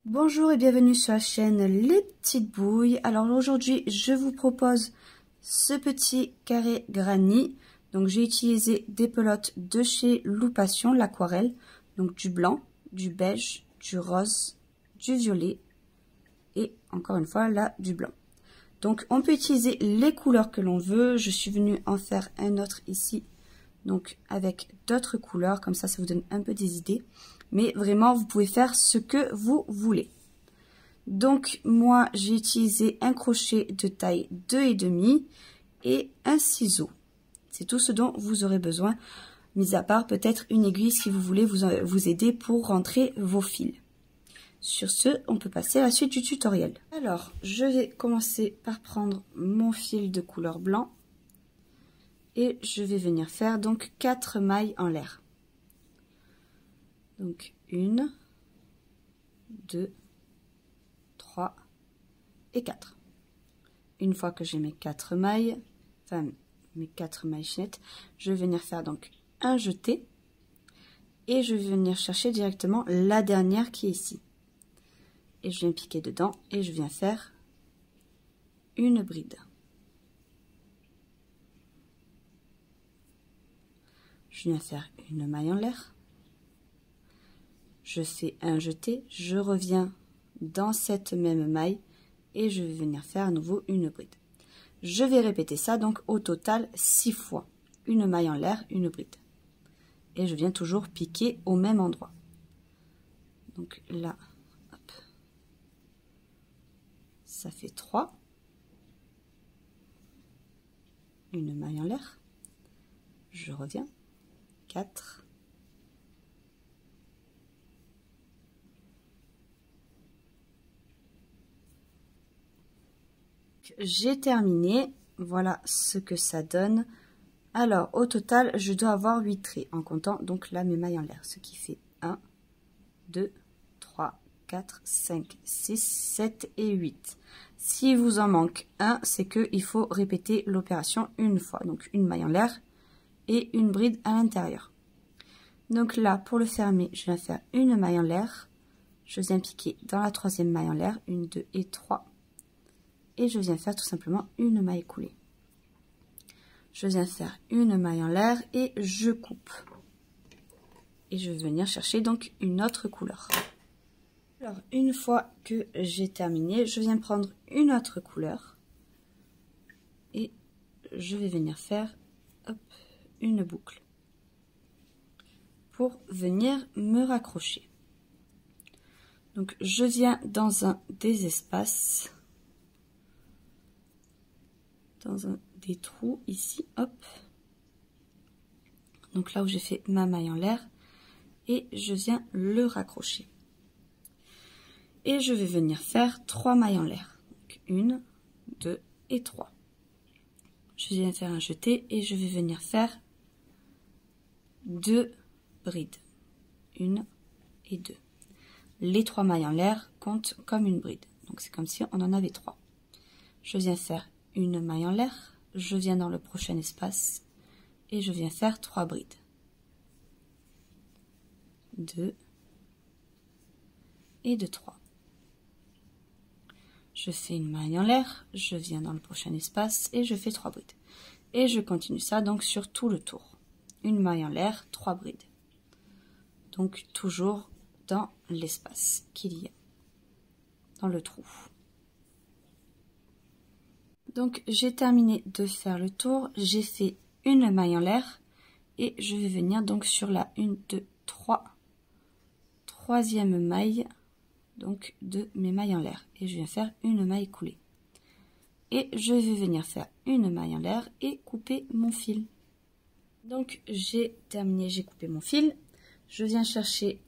Bonjour et bienvenue sur la chaîne Les Petites Bouilles. Alors aujourd'hui je vous propose ce petit carré granny. Donc j'ai utilisé des pelotes de chez Loupation, l'aquarelle. Donc du blanc, du beige, du rose, du violet et encore une fois là du blanc. Donc on peut utiliser les couleurs que l'on veut. Je suis venue en faire un autre ici. Donc avec d'autres couleurs, comme ça vous donne un peu des idées. Mais vraiment, vous pouvez faire ce que vous voulez. Donc, moi, j'ai utilisé un crochet de taille 2,5 et un ciseau. C'est tout ce dont vous aurez besoin, mis à part peut-être une aiguille si vous voulez vous aider pour rentrer vos fils. Sur ce, on peut passer à la suite du tutoriel. Alors, je vais commencer par prendre mon fil de couleur blanc et je vais venir faire donc 4 mailles en l'air. Donc 1, 2, 3 et 4. Une fois que j'ai mes 4 mailles, enfin mes 4 mailles chaînettes, je vais venir faire donc un jeté et je vais venir chercher directement la dernière qui est ici. Et je viens piquer dedans et je viens faire une bride. Je viens faire une maille en l'air. Je fais un jeté, je reviens dans cette même maille et je vais venir faire à nouveau une bride. Je vais répéter ça donc au total 6 fois. Une maille en l'air, une bride. Et je viens toujours piquer au même endroit. Donc là, hop, ça fait 3. Une maille en l'air. Je reviens. 4. J'ai terminé, voilà ce que ça donne. Alors au total je dois avoir 8 traits en comptant donc là mes mailles en l'air, ce qui fait 1, 2, 3, 4, 5, 6, 7 et 8. Si vous en manque un, c'est que il faut répéter l'opération une fois, donc une maille en l'air et une bride à l'intérieur. Donc là pour le fermer, je viens faire une maille en l'air, je viens piquer dans la troisième maille en l'air, 1, 2 et 3. Et je viens faire tout simplement une maille coulée. Je viens faire une maille en l'air et je coupe. Et je vais venir chercher donc une autre couleur. Alors une fois que j'ai terminé, je viens prendre une autre couleur. Et je vais venir faire hop, une boucle. Pour venir me raccrocher. Donc je viens dans un des espaces. Dans un des trous ici, hop. Donc là où j'ai fait ma maille en l'air et je viens le raccrocher. Et je vais venir faire 3 mailles en l'air. 1, 2 et 3. Je viens faire un jeté et je vais venir faire 2 brides. 1 et 2. Les 3 mailles en l'air comptent comme une bride. Donc c'est comme si on en avait 3. Je viens faire une maille en l'air, je viens dans le prochain espace et je viens faire 3 brides. 2 et 2, 3. Je fais une maille en l'air, je viens dans le prochain espace et je fais 3 brides. Et je continue ça donc sur tout le tour. Une maille en l'air, 3 brides. Donc toujours dans l'espace qu'il y a, dans le trou. Donc j'ai terminé de faire le tour, j'ai fait une maille en l'air et je vais venir donc sur la 1, 2, 3, troisième maille donc de mes mailles en l'air et je viens faire une maille coulée. Et je vais venir faire une maille en l'air et couper mon fil. Donc j'ai terminé, j'ai coupé mon fil, je viens chercher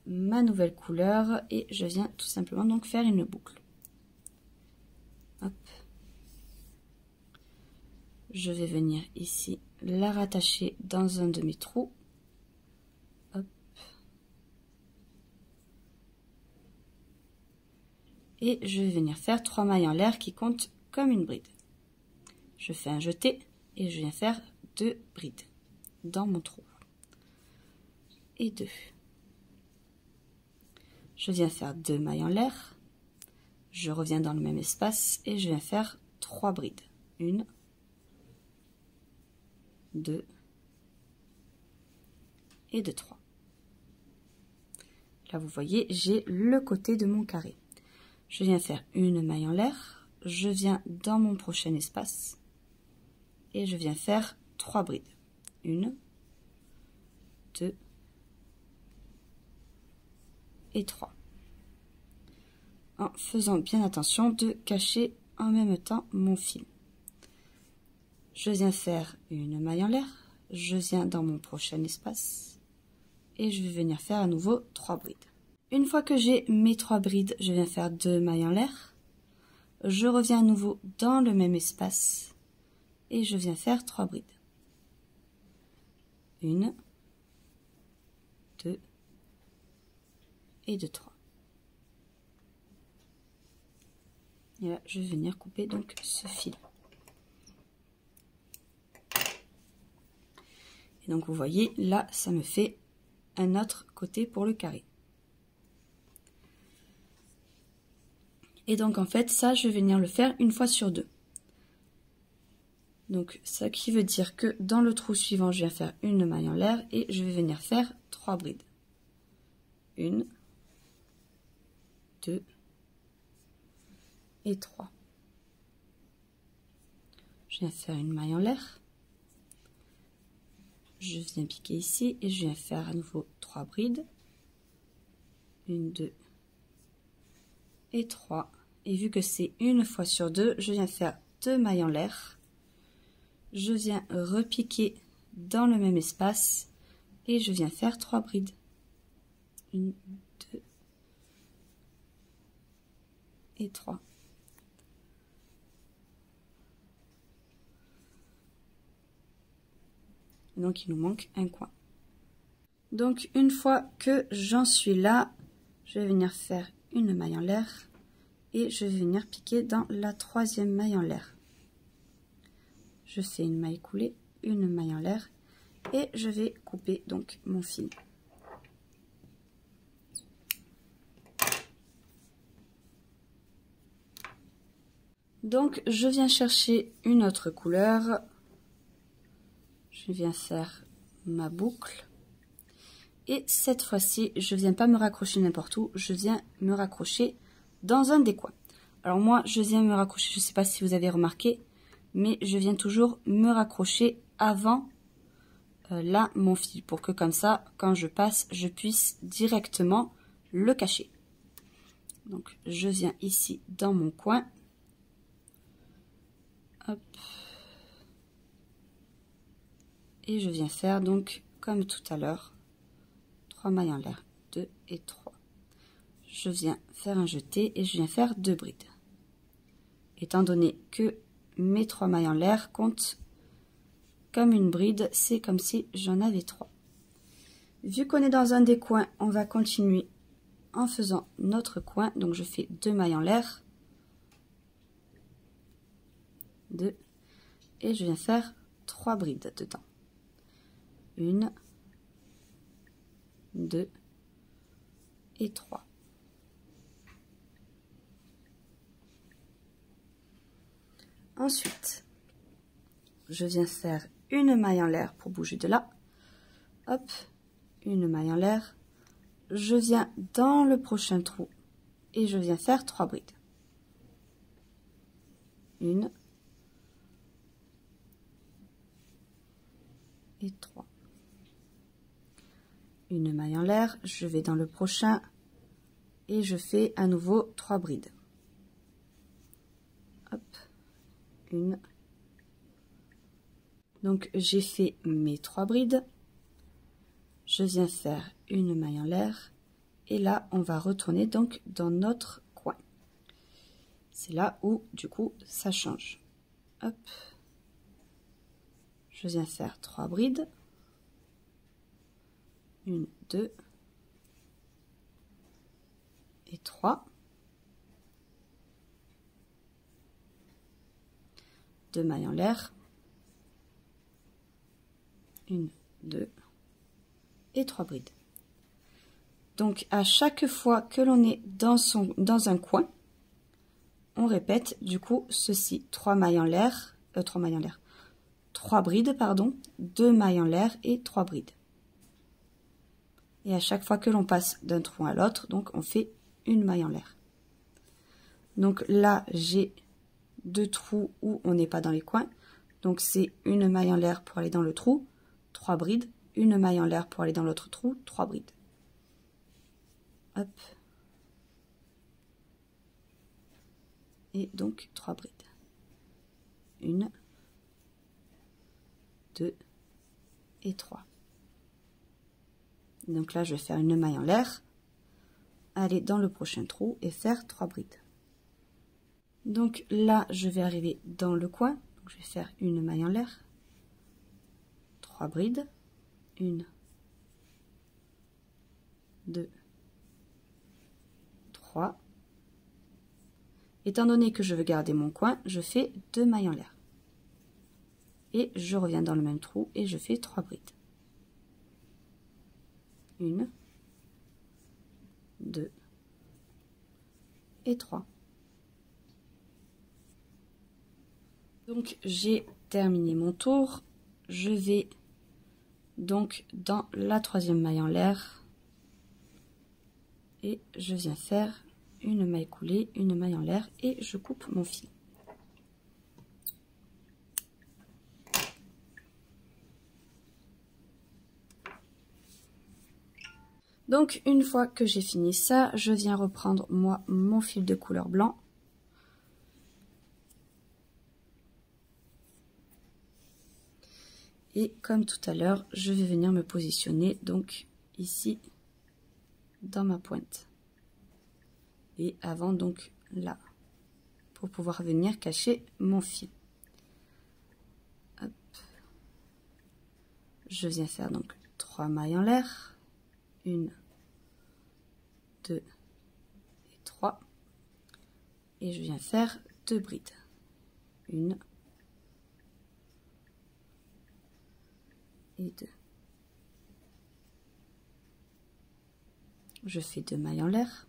ma nouvelle couleur et je viens tout simplement donc faire une boucle. Hop. Je vais venir ici la rattacher dans un de mes trous. Hop. Et je vais venir faire 3 mailles en l'air qui comptent comme une bride. Je fais un jeté et je viens faire 2 brides dans mon trou. Et 2. je viens faire 2 mailles en l'air, je reviens dans le même espace et je viens faire 3 brides. 1, 2 et 2, 3. Là, vous voyez, j'ai le côté de mon carré. Je viens faire une maille en l'air, je viens dans mon prochain espace et je viens faire 3 brides. 1, 2 et 3. En faisant bien attention de cacher en même temps mon fil. Je viens faire une maille en l'air, je viens dans mon prochain espace et je vais venir faire à nouveau 3 brides. Une fois que j'ai mes 3 brides, je viens faire 2 mailles en l'air, je reviens à nouveau dans le même espace et je viens faire 3 brides. 1, 2 et 2, 3. Et là, je vais venir couper donc ce fil. Et donc vous voyez, là, ça me fait un autre côté pour le carré. Et donc en fait, ça, je vais venir le faire une fois sur 2. Donc ça qui veut dire que dans le trou suivant, je viens faire une maille en l'air et je vais venir faire 3 brides. 1, 2 et 3. Je viens faire une maille en l'air. Je viens piquer ici et je viens faire à nouveau 3 brides. 1, 2 et 3. Et vu que c'est une fois sur 2, je viens faire 2 mailles en l'air. Je viens repiquer dans le même espace et je viens faire 3 brides. 1, 2 et 3. Donc il nous manque un coin. Donc une fois que j'en suis là, je vais venir faire une maille en l'air et je vais venir piquer dans la 3e maille en l'air. Je fais une maille coulée, une maille en l'air et je vais couper donc mon fil. Donc je viens chercher une autre couleur. Je viens faire ma boucle et cette fois-ci je viens pas me raccrocher n'importe où, je viens me raccrocher dans un des coins. Alors moi je viens me raccrocher, je sais pas si vous avez remarqué, mais je viens toujours me raccrocher avant là mon fil pour que comme ça quand je passe je puisse directement le cacher. Donc je viens ici dans mon coin, hop. Et je viens faire donc comme tout à l'heure 3 mailles en l'air, 2 et 3. Je viens faire un jeté et je viens faire 2 brides. Étant donné que mes 3 mailles en l'air comptent comme une bride, c'est comme si j'en avais 3. Vu qu'on est dans un des coins, on va continuer en faisant notre coin. Donc je fais 2 mailles en l'air, 2 et je viens faire 3 brides dedans. 1, 2 et 3. Ensuite, je viens faire une maille en l'air pour bouger de là. Hop, une maille en l'air. Je viens dans le prochain trou et je viens faire 3 brides. 1 et 3. Une maille en l'air, je vais dans le prochain et je fais à nouveau 3 brides. Hop, 1. Donc j'ai fait mes 3 brides. Je viens faire une maille en l'air et là on va retourner donc dans notre coin. C'est là où du coup ça change. Hop, je viens faire 3 brides. 1, 2 et 3. 2 mailles en l'air. 1, 2 et 3 brides. Donc à chaque fois que l'on est dans un coin, on répète du coup ceci, 3 mailles en l'air, 3 brides pardon, 2 mailles en l'air et 3 brides. Et à chaque fois que l'on passe d'un trou à l'autre, donc on fait une maille en l'air. Donc là j'ai 2 trous où on n'est pas dans les coins, donc c'est une maille en l'air pour aller dans le trou, 3 brides, une maille en l'air pour aller dans l'autre trou, 3 brides. Hop. Et donc 3 brides. 1, 2 et 3. Donc là je vais faire une maille en l'air, aller dans le prochain trou et faire 3 brides. Donc là je vais arriver dans le coin, donc je vais faire une maille en l'air, 3 brides, 1, 2, 3. Étant donné que je veux garder mon coin, je fais 2 mailles en l'air. Et je reviens dans le même trou et je fais 3 brides. 1, 2 et 3. Donc j'ai terminé mon tour. Je vais donc dans la 3e maille en l'air et je viens faire une maille coulée, une maille en l'air et je coupe mon fil. Donc une fois que j'ai fini ça, je viens reprendre moi mon fil de couleur blanc. Et comme tout à l'heure, je vais venir me positionner donc ici dans ma pointe. Et avant donc là, pour pouvoir venir cacher mon fil. Hop. Je viens faire donc 3 mailles en l'air, 1, 2 et 3. Et je viens faire 2 brides. 1 et 2. Je fais 2 mailles en l'air.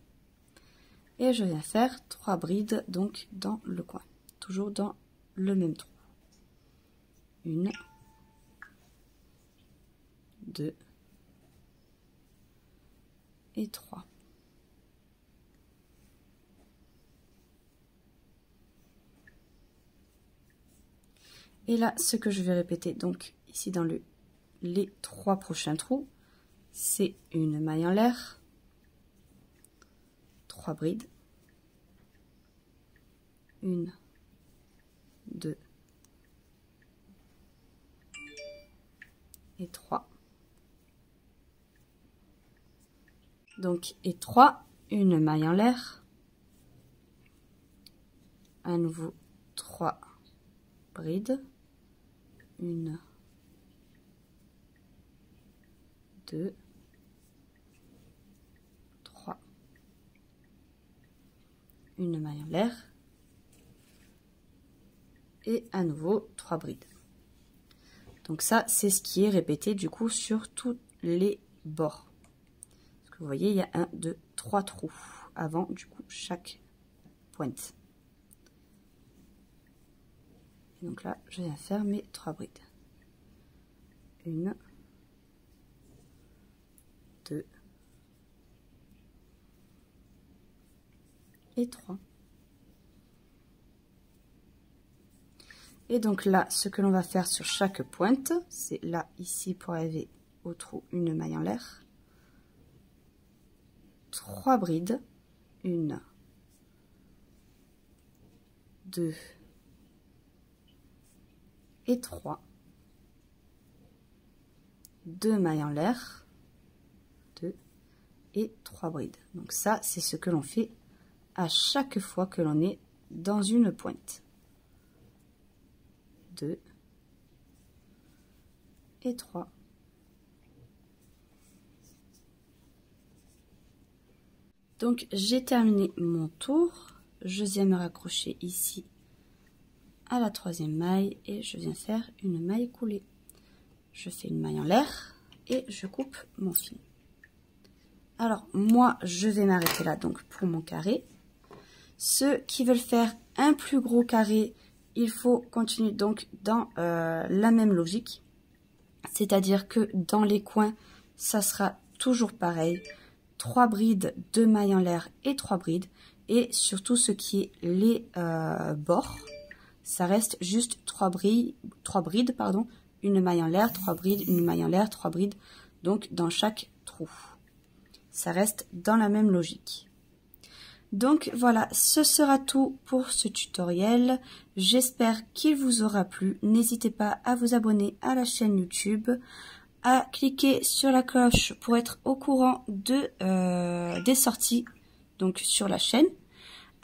Et je viens faire 3 brides donc dans le coin, toujours dans le même trou. 1, 2 et 3. Et là, ce que je vais répéter donc ici dans les 3 prochains trous, c'est une maille en l'air, 3 brides, 1, 2 et 3. Donc, et 3, une maille en l'air, à nouveau 3 brides, 1, 2, 3, une maille en l'air, et à nouveau 3 brides. Donc ça, c'est ce qui est répété du coup sur tous les bords. Parce que vous voyez, il y a 1, 2, 3 trous avant du coup chaque pointe. Et donc là, je viens faire mes 3 brides. 1, 2 et 3. Et donc là, ce que l'on va faire sur chaque pointe, c'est là, ici, pour arriver au trou, une maille en l'air. 3 brides. 1, 2 et 3. 2 mailles en l'air. 2 et 3 brides. Donc ça, c'est ce que l'on fait à chaque fois que l'on est dans une pointe. 2 et 3. Donc j'ai terminé mon tour. Je viens me raccrocher ici à la 3e maille et je viens faire une maille coulée. Je fais une maille en l'air et je coupe mon fil. Alors, moi, je vais m'arrêter là, donc, pour mon carré. Ceux qui veulent faire un plus gros carré, il faut continuer donc dans la même logique. C'est-à-dire que dans les coins, ça sera toujours pareil. 3 brides, 2 mailles en l'air et 3 brides. Et surtout ce qui est les bords, ça reste juste 3 brides, pardon, une maille en l'air, 3 brides, une maille en l'air, 3 brides, donc dans chaque trou. Ça reste dans la même logique. Donc voilà, ce sera tout pour ce tutoriel. J'espère qu'il vous aura plu. N'hésitez pas à vous abonner à la chaîne YouTube, à cliquer sur la cloche pour être au courant de, des sorties donc sur la chaîne,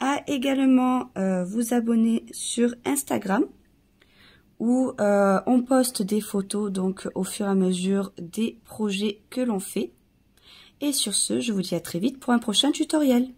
à également vous abonner sur Instagram où on poste des photos donc au fur et à mesure des projets que l'on fait. Et sur ce, je vous dis à très vite pour un prochain tutoriel.